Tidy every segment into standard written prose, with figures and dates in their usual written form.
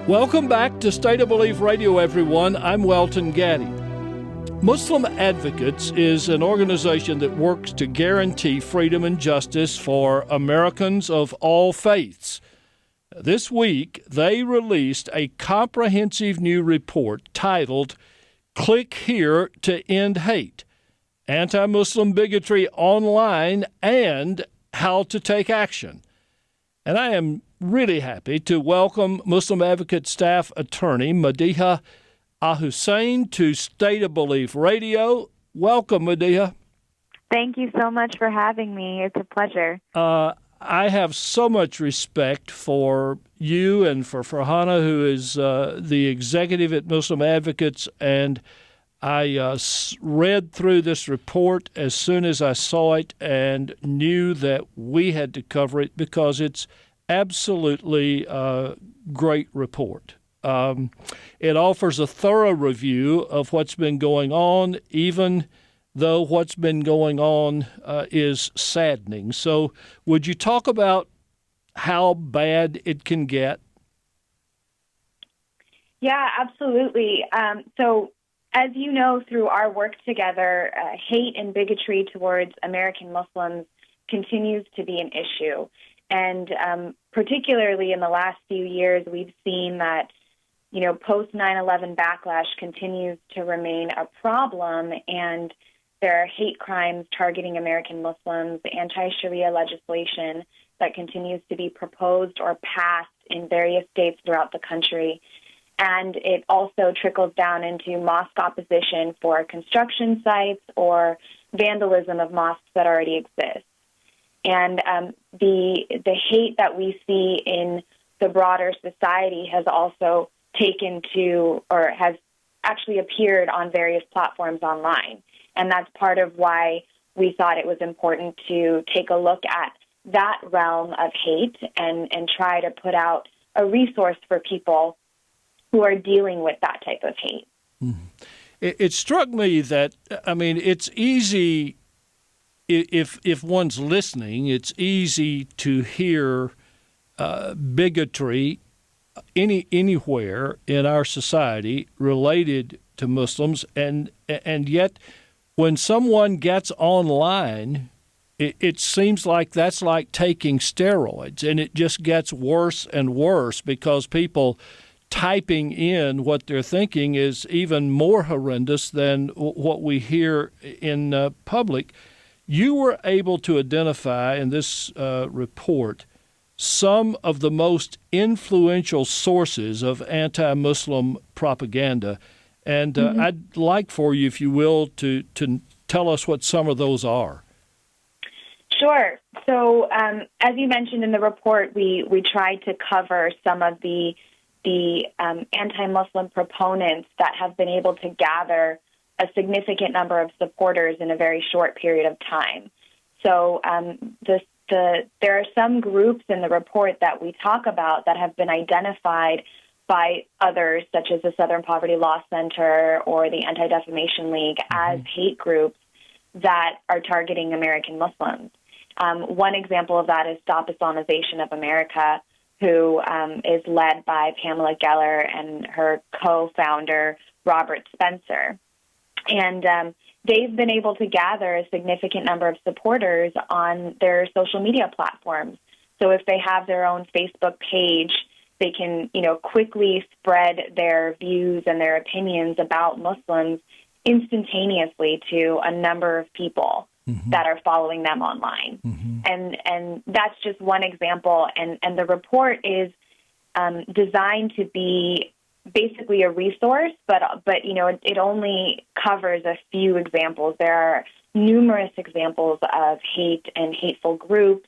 Welcome back to State of Belief Radio, everyone. I'm Welton Gaddy. Muslim Advocates is an organization that works to guarantee freedom and justice for Americans of all faiths. This week, they released a comprehensive new report titled Click Here to End Hate, Anti-Muslim Bigotry Online and How to Take Action. And I am really happy to welcome Muslim Advocate staff attorney Madihha Ahussain to State of Belief Radio. Welcome, Madihha. Thank you so much for having me. It's a pleasure. I have so much respect for you and for Farhana, who is the executive at Muslim Advocates, and I read through this report as soon as I saw it and knew that we had to cover it because it's absolutely a great report. It offers a thorough review of what's been going on, even though what's been going on is saddening. So would you talk about how bad it can get? Yeah, absolutely. So as you know, through our work together, hate and bigotry towards American Muslims continues to be an issue. And particularly in the last few years, we've seen that, post 9/11 backlash continues to remain a problem, and there are hate crimes targeting American Muslims, anti-Sharia legislation that continues to be proposed or passed in various states throughout the country. And it also trickles down into mosque opposition for construction sites or vandalism of mosques that already exist. And the hate that we see in the broader society has also taken to, or has actually appeared on various platforms online. And that's part of why we thought it was important to take a look at that realm of hate and try to put out a resource for people who are dealing with that type of hate. Mm-hmm. It struck me that, it's easy. If one's listening, it's easy to hear bigotry anywhere in our society related to Muslims, and yet when someone gets online, it seems like that's like taking steroids, and it just gets worse and worse because people typing in what they're thinking is even more horrendous than what we hear in public. You were able to identify in this report some of the most influential sources of anti-Muslim propaganda. And I'd like for you, if you will, to tell us what some of those are. Sure. So as you mentioned in the report, we tried to cover some of the anti-Muslim proponents that have been able to gather a significant number of supporters in a very short period of time. So there are some groups in the report that we talk about that have been identified by others, such as the Southern Poverty Law Center or the Anti-Defamation League, as hate groups that are targeting American Muslims. One example of that is Stop Islamization of America, who is led by Pamela Geller and her co-founder, Robert Spencer. And they've been able to gather a significant number of supporters on their social media platforms. So if they have their own Facebook page, they can, quickly spread their views and their opinions about Muslims instantaneously to a number of people that are following them online. And that's just one example. And the report is designed to be basically a resource, but it only covers a few examples. There are numerous examples of hate and hateful groups,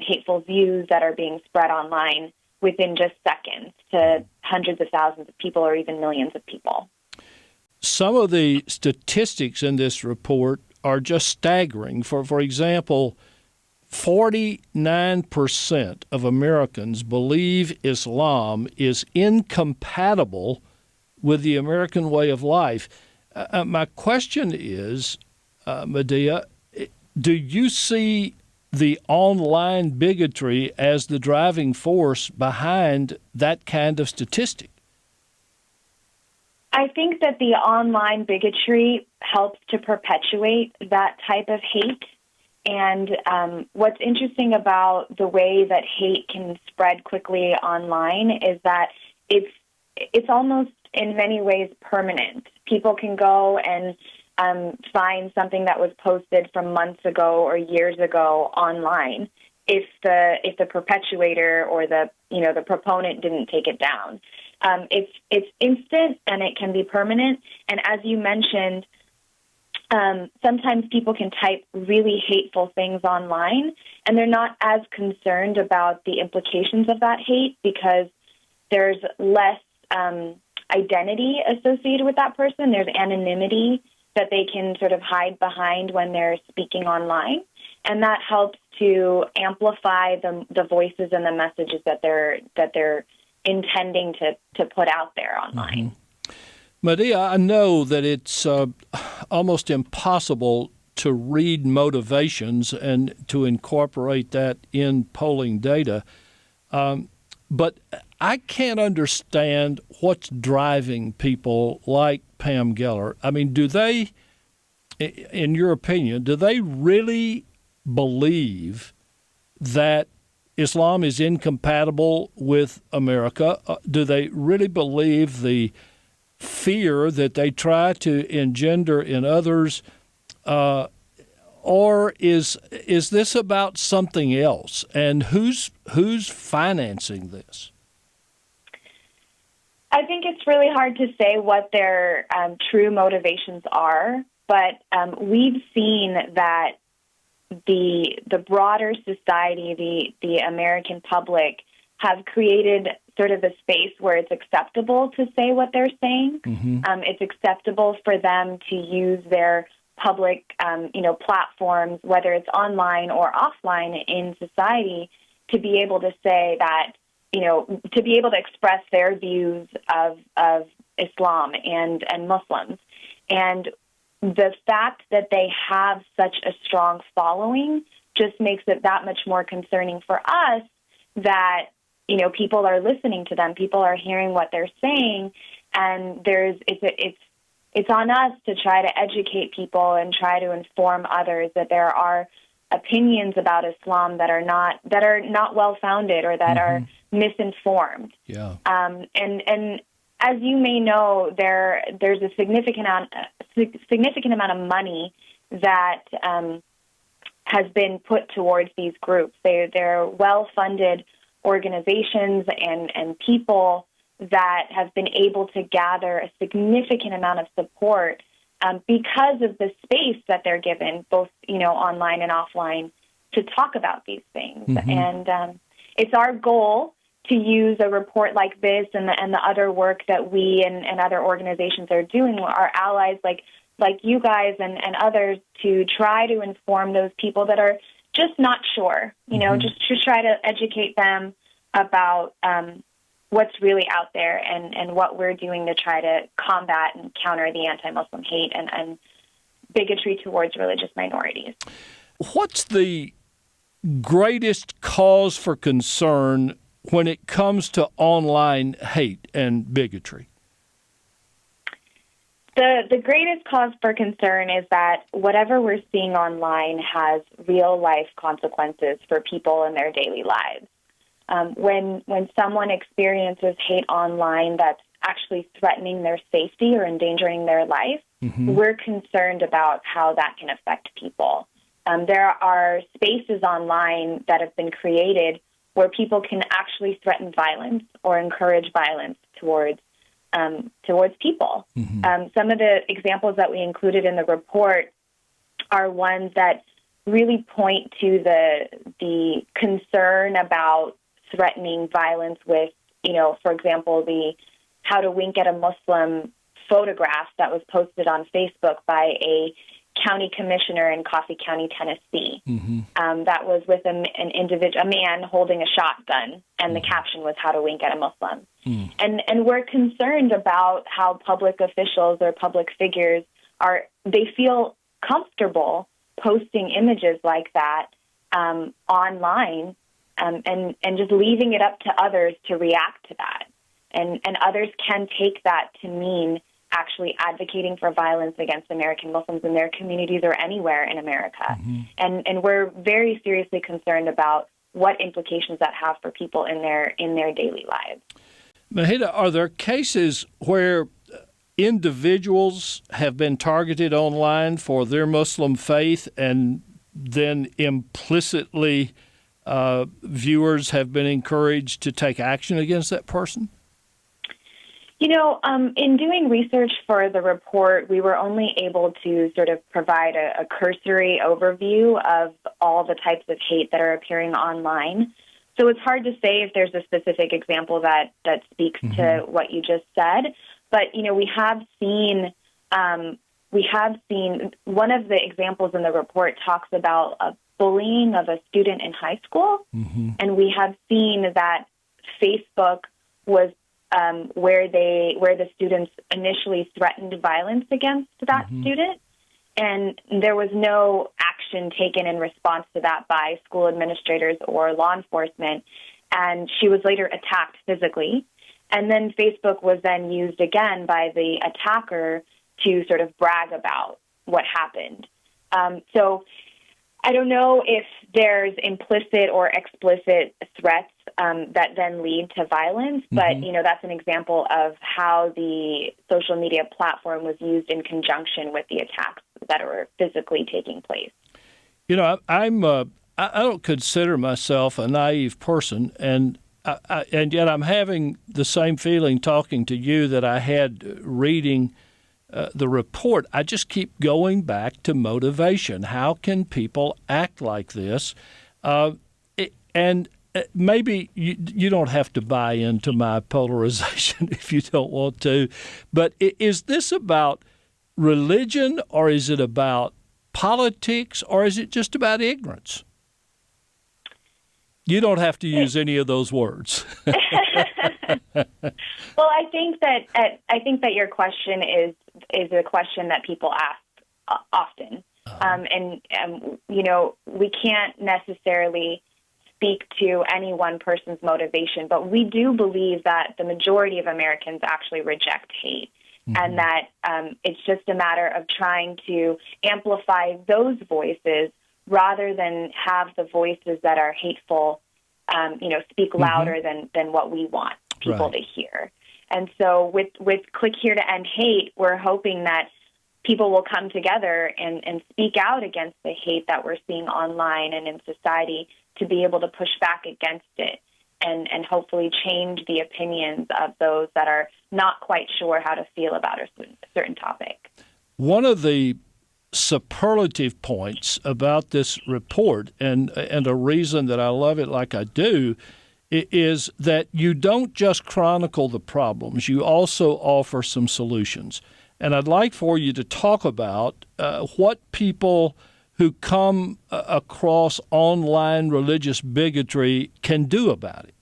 hateful views that are being spread online within just seconds to hundreds of thousands of people or even millions of people. Some of the statistics in this report are just staggering. For example, 49% of Americans believe Islam is incompatible with the American way of life. My question is, Madihha, do you see the online bigotry as the driving force behind that kind of statistic? I think that the online bigotry helps to perpetuate that type of hate. And what's interesting about the way that hate can spread quickly online is that it's almost in many ways permanent. People can go and find something that was posted from months ago or years ago online if the perpetuator or the proponent didn't take it down. It's instant and it can be permanent. And as you mentioned, sometimes people can type really hateful things online, and they're not as concerned about the implications of that hate because there's less identity associated with that person. There's anonymity that they can sort of hide behind when they're speaking online, and that helps to amplify the voices and the messages that they're intending to put out there online. Madihha, I know that it's almost impossible to read motivations and to incorporate that in polling data, but I can't understand what's driving people like Pam Geller. I mean, do they, in your opinion, do they really believe that Islam is incompatible with America? Do they really believe the fear that they try to engender in others, or is this about something else? And who's financing this? I think it's really hard to say what their true motivations are, but we've seen that the broader society, the American public, have created sort of a space where it's acceptable to say what they're saying. It's acceptable for them to use their public, platforms, whether it's online or offline in society, to be able to say that, to be able to express their views of Islam and Muslims. And the fact that they have such a strong following just makes it that much more concerning for us that, people are listening to them, people are hearing what they're saying, and it's on us to try to educate people and try to inform others that there are opinions about Islam that are not well founded or that are misinformed. Yeah. And as you may know, there's a significant amount of money that has been put towards these groups. They're well funded organizations and people that have been able to gather a significant amount of support because of the space that they're given, both online and offline, to talk about these things. And it's our goal to use a report like this and the other work that we and other organizations are doing, our allies like you guys and others, to try to inform those people that are just not sure, just to try to educate them about what's really out there and what we're doing to try to combat and counter the anti-Muslim hate and bigotry towards religious minorities. What's the greatest cause for concern when it comes to online hate and bigotry? The greatest cause for concern is that whatever we're seeing online has real-life consequences for people in their daily lives. When someone experiences hate online that's actually threatening their safety or endangering their life, we're concerned about how that can affect people. There are spaces online that have been created where people can actually threaten violence or encourage violence towards people. Some of the examples that we included in the report are ones that really point to the concern about threatening violence with, for example, the How to Wink at a Muslim photograph that was posted on Facebook by a county commissioner in Coffee County, Tennessee. That was with a man holding a shotgun, and the caption was "How to Wink at a Muslim." And we're concerned about how public officials or public figures they feel comfortable posting images like that online, and just leaving it up to others to react to that. And others can take that to mean actually advocating for violence against American Muslims in their communities or anywhere in America. Mm-hmm. And we're very seriously concerned about what implications that have for people in their daily lives. Madihha, are there cases where individuals have been targeted online for their Muslim faith and then implicitly viewers have been encouraged to take action against that person? In doing research for the report, we were only able to sort of provide a cursory overview of all the types of hate that are appearing online. So it's hard to say if there's a specific example that speaks mm-hmm. to what you just said. But, we have seen one of the examples in the report talks about a bullying of a student in high school. Mm-hmm. And we have seen that Facebook was where the students initially threatened violence against that mm-hmm. student, and there was no action taken in response to that by school administrators or law enforcement, and she was later attacked physically. And then Facebook was then used again by the attacker to sort of brag about what happened. So I don't know if there's implicit or explicit threats that then lead to violence, but, mm-hmm. That's an example of how the social media platform was used in conjunction with the attacks that were physically taking place. I don't consider myself a naive person, and yet I'm having the same feeling talking to you that I had reading the report. I just keep going back to motivation. How can people act like this? And maybe you don't have to buy into my polarization if you don't want to, but is this about religion, or is it about politics, or is it just about ignorance? You don't have to use any of those words. Well, I think that your question is a question that people ask often, and we can't necessarily speak to any one person's motivation, but we do believe that the majority of Americans actually reject hate, mm-hmm. and that it's just a matter of trying to amplify those voices rather than have the voices that are hateful, speak louder mm-hmm. than what we want people to hear. And so with Click Here to End Hate, we're hoping that people will come together and speak out against the hate that we're seeing online and in society, to be able to push back against it and hopefully change the opinions of those that are not quite sure how to feel about a certain topic. One of the superlative points about this report, and a reason that I love it like I do, is that you don't just chronicle the problems, you also offer some solutions. And I'd like for you to talk about what people who come across online religious bigotry can do about it.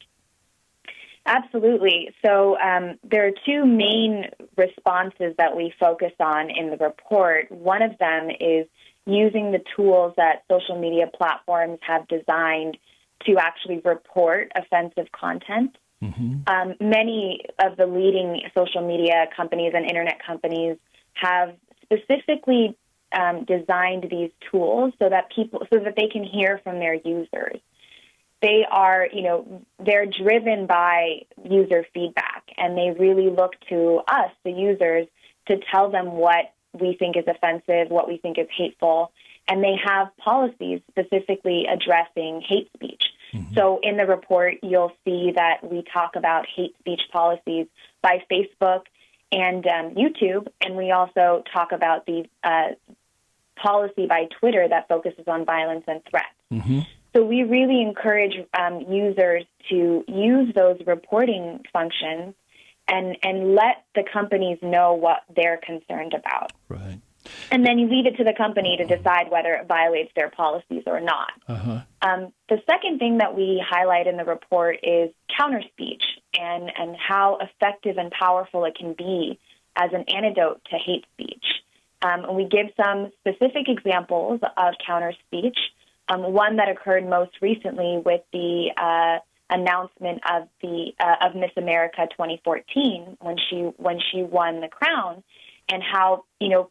Absolutely. So there are two main responses that we focus on in the report. One of them is using the tools that social media platforms have designed to actually report offensive content. Mm-hmm. Many of the leading social media companies and internet companies have specifically designed these tools so that they can hear from their users. They are, they're driven by user feedback, and they really look to us, the users, to tell them what we think is offensive, what we think is hateful, and they have policies specifically addressing hate speech. Mm-hmm. So in the report, you'll see that we talk about hate speech policies by Facebook and YouTube, and we also talk about the policy by Twitter that focuses on violence and threats. Mm-hmm. So we really encourage users to use those reporting functions and let the companies know what they're concerned about. Right. And then you leave it to the company to decide whether it violates their policies or not. Uh-huh. The second thing that we highlight in the report is counter speech and how effective and powerful it can be as an antidote to hate speech. And we give some specific examples of counter speech. One that occurred most recently with the announcement of Miss America 2014 when she won the crown, and how you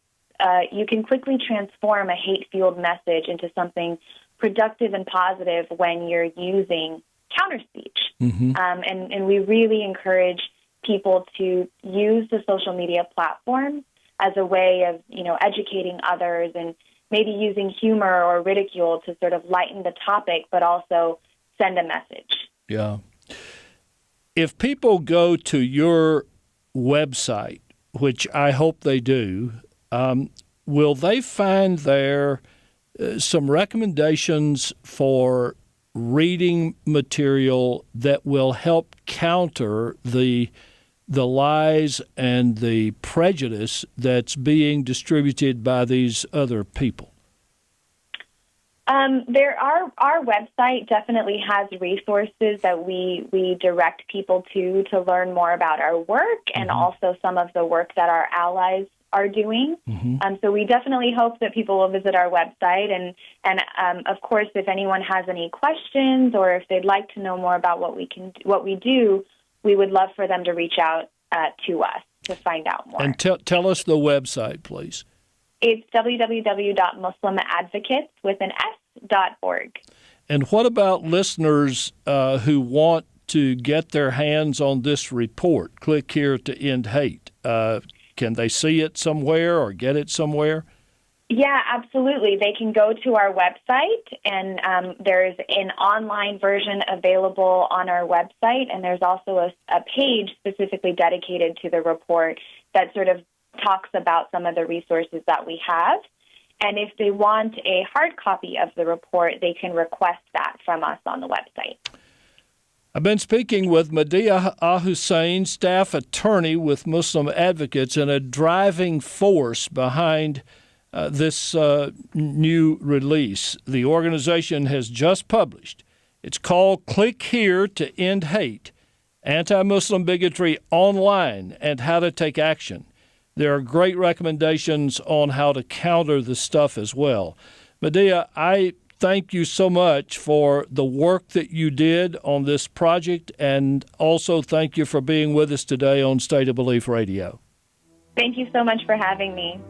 can quickly transform a hate-fueled message into something productive and positive when you're using counter speech. Mm-hmm. And we really encourage people to use the social media platform as a way of educating others, and maybe using humor or ridicule to sort of lighten the topic, but also send a message. Yeah. If people go to your website, which I hope they do, will they find there some recommendations for reading material that will help counter the lies and the prejudice that's being distributed by these other people? Our website definitely has resources that we direct people to learn more about our work, and also some of the work that our allies are doing. So we definitely hope that people will visit our website, and of course, if anyone has any questions or if they'd like to know more about what we do, we would love for them to reach out to us to find out more. And tell us the website, please. It's www.muslimadvocates.org. And what about listeners who want to get their hands on this report? Click here to end hate. Can they see it somewhere or get it somewhere? Yeah, absolutely. They can go to our website, and there's an online version available on our website, and there's also a page specifically dedicated to the report that sort of talks about some of the resources that we have. And if they want a hard copy of the report, they can request that from us on the website. I've been speaking with Madihha Ahussain, staff attorney with Muslim Advocates, and a driving force behind this new release. The organization has just published. It's called Click Here to End Hate, Anti-Muslim Bigotry Online and How to Take Action. There are great recommendations on how to counter the stuff as well. Madihha, I thank you so much for the work that you did on this project, and also thank you for being with us today on State of Belief Radio. Thank you so much for having me.